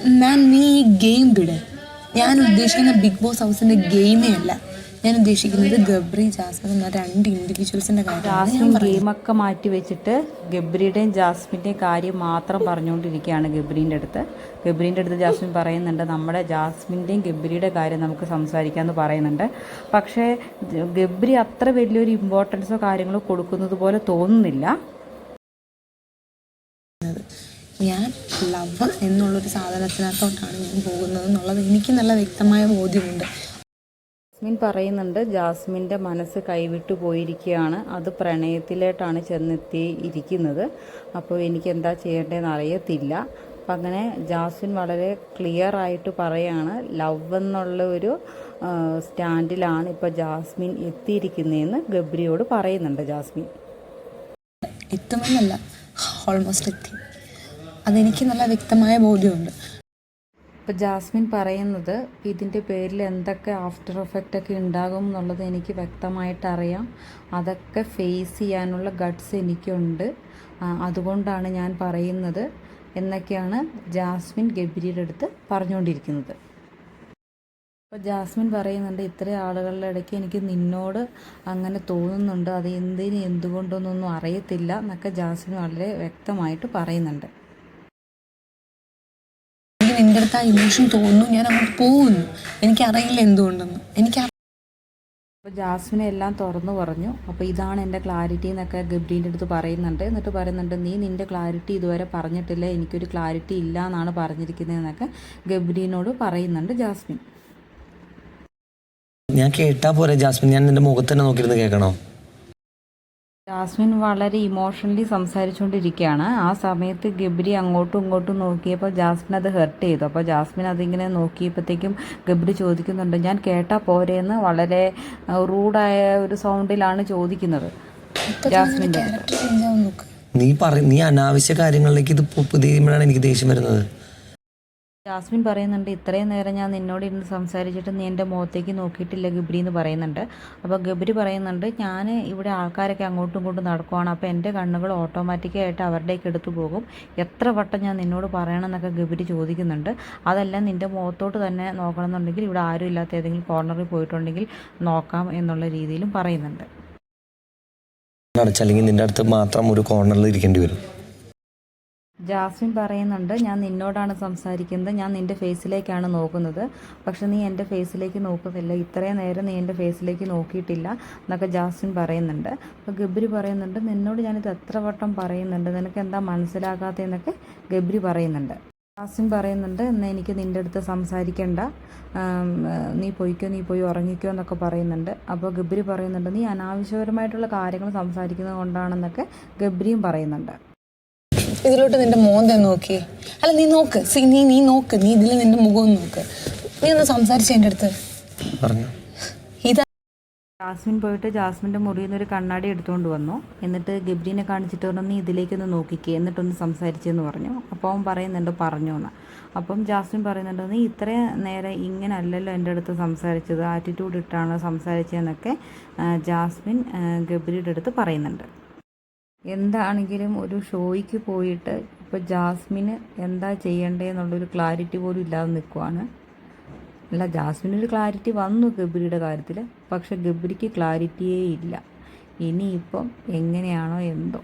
നീ ഈ ഗെയിം വിട്. ഞാൻ ഉദ്ദേശിക്കുന്ന ബിഗ് ബോസ് ഹൗസിന്റെ ഗെയിമേ അല്ല. ഞാൻ ഉദ്ദേശിക്കുന്നത് ഗബ്രി ജാസ്മിൻ എന്ന 2 ഇൻഡിവിജ്വൽസിന്റെ കാര്യമാണ്. ജാസ്മിൻ ഗെയിമൊക്കെ മാറ്റി വെച്ചിട്ട് ഗബ്രിയുടെയും ജാസ്മിൻ്റെയും കാര്യം മാത്രം പറഞ്ഞുകൊണ്ടിരിക്കുകയാണ് ഗബ്രീൻ്റെ അടുത്ത് ജാസ്മിൻ പറയുന്നുണ്ട് നമ്മുടെ ജാസ്മിൻ്റെയും ഗബ്രിയുടെ കാര്യം നമുക്ക് സംസാരിക്കാമെന്ന് പറയുന്നുണ്ട്. പക്ഷേ ഗബ്രി അത്ര വലിയൊരു ഇമ്പോർട്ടൻസോ കാര്യങ്ങളോ കൊടുക്കുന്നത് പോലെ തോന്നുന്നില്ല. ഞാൻ ലവ് എന്നുള്ളൊരു സാധനത്തിനകത്തോട്ടാണ് ഞാൻ പോകുന്നത് എന്നുള്ളത് എനിക്ക് നല്ല വ്യക്തമായ ബോധ്യമുണ്ട്. ജാസ്മിൻ പറയുന്നുണ്ട് ജാസ്മിൻ്റെ മനസ്സ് കൈവിട്ടു പോയിരിക്കുകയാണ്, അത് പ്രണയത്തിലേട്ടാണ് ചെന്നെത്തിയിരിക്കുന്നത്. അപ്പോൾ എനിക്ക് എന്താ ചെയ്യേണ്ടതെന്ന് അറിയത്തില്ല. അപ്പം അങ്ങനെ ജാസ്മിൻ വളരെ ക്ലിയർ ആയിട്ട് പറയാണ് ലവ് എന്നുള്ള ഒരു സ്റ്റാൻഡിലാണ് ഇപ്പോൾ ജാസ്മിൻ എത്തിയിരിക്കുന്നതെന്ന് ഗബ്രിയോട് പറയുന്നുണ്ട്. ജാസ്മിൻ എത്തുമെന്നല്ല, ഓൾമോസ്റ്റ് എത്തി. അതെനിക്ക് നല്ല വ്യക്തമായ ബോധ്യമുണ്ട്. ഇപ്പോൾ ജാസ്മിൻ പറയുന്നത് ഇതിൻ്റെ പേരിൽ എന്തൊക്കെ ആഫ്റ്റർ എഫക്റ്റ് ഒക്കെ ഉണ്ടാകും എന്നുള്ളത് എനിക്ക് വ്യക്തമായിട്ട് അറിയാം. അതൊക്കെ ഫേസ് ചെയ്യാനുള്ള ഗട്ട്സ് എനിക്കുണ്ട്, അതുകൊണ്ടാണ് ഞാൻ പറയുന്നത് എന്നൊക്കെയാണ് ജാസ്മിൻ ഗബ്രിയുടെ അടുത്ത് പറഞ്ഞുകൊണ്ടിരിക്കുന്നത്. അപ്പോൾ ജാസ്മിൻ പറയുന്നുണ്ട് ഇത്രയും ആളുകളുടെ ഇടയ്ക്ക് എനിക്ക് നിന്നോട് അങ്ങനെ തോന്നുന്നുണ്ട്, അത് എന്തുകൊണ്ടൊന്നും അറിയത്തില്ല എന്നൊക്കെ ജാസ്മിൻ വളരെ വ്യക്തമായിട്ട് പറയുന്നുണ്ട്. നിൻ്റെ അടുത്ത് ആ ഇമോഷൻ തോന്നുന്നു, ഞാൻ അങ്ങോട്ട് പോകുന്നു, എനിക്കറിയില്ല എന്തുകൊണ്ടെന്ന്. അപ്പോൾ ജാസ്മിനെ എല്ലാം തുറന്നു പറഞ്ഞു. അപ്പോൾ ഇതാണ് എൻ്റെ ക്ലാരിറ്റി എന്നൊക്കെ ഗബ്രീൻ്റെ അടുത്ത് പറയുന്നുണ്ട്. എന്നിട്ട് പറയുന്നുണ്ട് നീ നിൻ്റെ ക്ലാരിറ്റി ഇതുവരെ പറഞ്ഞിട്ടില്ല, എനിക്കൊരു ക്ലാരിറ്റി ഇല്ല എന്നാണ് പറഞ്ഞിരിക്കുന്നതെന്നൊക്കെ ഗബ്രീനോട് പറയുന്നുണ്ട് ജാസ്മിൻ. ഞാൻ കേട്ടാ പോരെ ജാസ്മിൻ, ഞാൻ നിന്റെ മുഖത്ത് തന്നെ നോക്കിയിരുന്ന് കേൾക്കണോ? ജാസ്മിൻ വളരെ ഇമോഷണലി സംസാരിച്ചുകൊണ്ടിരിക്കുകയാണ്. ആ സമയത്ത് ഗബ്രി അങ്ങോട്ടും ഇങ്ങോട്ടും നോക്കിയപ്പോൾ ജാസ്മിൻ അത് ഹെർട്ട് ചെയ്തു. അപ്പോൾ ജാസ്മിൻ അതിങ്ങനെ നോക്കിയപ്പോഴത്തേക്കും ഗബ്രി ചോദിക്കുന്നുണ്ട് ഞാൻ കേട്ടാ പോരെയെന്ന് വളരെ റൂഡായ ഒരു സൗണ്ടിലാണ് ചോദിക്കുന്നത് ജാസ്മിൻ്റെ. നീ അനാവശ്യ കാര്യങ്ങളിലേക്ക് ഇത് പുതിയപ്പോഴാണ് എനിക്ക് ദേഷ്യം വരുന്നത്. ജാസ്മിൻ പറയുന്നുണ്ട് ഇത്രയും നേരം ഞാൻ നിന്നോട് ഇരുന്ന് സംസാരിച്ചിട്ട് നീ എൻ്റെ മുഖത്തേക്ക് നോക്കിയിട്ടില്ല ഗബ്രി എന്ന് പറയുന്നുണ്ട്. അപ്പോൾ ഗബ്രി പറയുന്നുണ്ട് ഞാൻ ഇവിടെ ആൾക്കാരൊക്കെ അങ്ങോട്ടും ഇങ്ങോട്ടും നടക്കുവാണ്, അപ്പോൾ എൻ്റെ കണ്ണുകൾ ഓട്ടോമാറ്റിക്കായിട്ട് അവരുടേക്ക് എടുത്തു പോകും, എത്ര വട്ടം ഞാൻ നിന്നോട് പറയണമെന്നൊക്കെ ഗബ്രി ചോദിക്കുന്നുണ്ട്. അതെല്ലാം നിൻ്റെ മുഖത്തോട്ട് തന്നെ നോക്കണമെന്നുണ്ടെങ്കിൽ ഇവിടെ ആരും ഇല്ലാത്ത ഏതെങ്കിലും കോർണറിൽ പോയിട്ടുണ്ടെങ്കിൽ നോക്കാം എന്നുള്ള രീതിയിലും പറയുന്നുണ്ട്. അല്ലെങ്കിൽ നിൻ്റെ അടുത്ത് മാത്രം ഒരു കോർണറിൽ ഇരിക്കേണ്ടി വരും. ജാസ്മിൻ പറയുന്നുണ്ട് ഞാൻ നിന്നോടാണ് സംസാരിക്കുന്നത്, ഞാൻ നിൻ്റെ ഫേസിലേക്കാണ് നോക്കുന്നത്, പക്ഷെ നീ എൻ്റെ ഫേസിലേക്ക് നോക്കുന്നില്ല, ഇത്രയും നേരം നീ എൻ്റെ ഫേസിലേക്ക് നോക്കിയിട്ടില്ല എന്നൊക്കെ ജാസ്മിൻ പറയുന്നുണ്ട്. അപ്പോൾ ഗബ്രി പറയുന്നുണ്ട് നിന്നോട് ഞാനിത് എത്ര വട്ടം പറയുന്നുണ്ട്, നിനക്ക് എന്താ മനസ്സിലാക്കാത്തതെന്നൊക്കെ ഗബ്രി പറയുന്നുണ്ട്. ജാസ്മിൻ പറയുന്നുണ്ട് എന്നാൽ എനിക്ക് നിൻ്റെ അടുത്ത് സംസാരിക്കണ്ട, നീ പോയി ഉറങ്ങിക്കോ എന്നൊക്കെ പറയുന്നുണ്ട്. അപ്പോൾ ഗബ്രി പറയുന്നുണ്ട് നീ അനാവശ്യപരമായിട്ടുള്ള കാര്യങ്ങൾ സംസാരിക്കുന്നത് കൊണ്ടാണെന്നൊക്കെ ഗബ്രിയും പറയുന്നുണ്ട്. ഇതിലോട്ട് നിന്റെ മോൻ തന്നെ നോക്കി. അല്ല നീ നോക്ക്, നീ നോക്ക്, നീ ഇതിൽ നിന്റെ മുഖം നോക്ക്, നീ ഒന്ന് സംസാരിച്ച എൻ്റെ അടുത്ത്. ജാസ്മിൻ പോയിട്ട് ജാസ്മിൻ്റെ മുറിയിൽ നിന്ന് ഒരു കണ്ണാടി എടുത്തുകൊണ്ട് വന്നു. എന്നിട്ട് ഗബ്രീനെ കാണിച്ചിട്ട് പറഞ്ഞു നീ ഇതിലേക്കൊന്ന് നോക്കിക്കേ എന്നിട്ടൊന്ന് സംസാരിച്ചെന്ന് പറഞ്ഞു. അപ്പോൾ അവൻ പറയുന്നുണ്ട് പറഞ്ഞു എന്ന്. അപ്പം ജാസ്മിൻ പറയുന്നുണ്ട് നീ ഇത്രയും നേരം ഇങ്ങനെ അല്ലല്ലോ എൻ്റെ അടുത്ത് സംസാരിച്ചത്, ആറ്റിറ്റ്യൂഡ് ഇട്ടാണ് സംസാരിച്ചതെന്നൊക്കെ ജാസ്മിൻ ഗബ്രിയുടെ അടുത്ത് പറയുന്നുണ്ട്. എന്താണെങ്കിലും ഒരു ഷോയ്ക്ക് പോയിട്ട് ഇപ്പോൾ ജാസ്മിന് എന്താ ചെയ്യേണ്ടതെന്നുള്ളൊരു ക്ലാരിറ്റി പോലും ഇല്ലാതെ നിൽക്കുവാണ്. അല്ല ജാസ്മിനൊരു ക്ലാരിറ്റി വന്നു ഗബ്രിയുടെ കാര്യത്തിൽ, പക്ഷെ ഗബ്രിക്ക് ക്ലാരിറ്റിയേ ഇല്ല. ഇനിയിപ്പം എങ്ങനെയാണോ എന്തോ.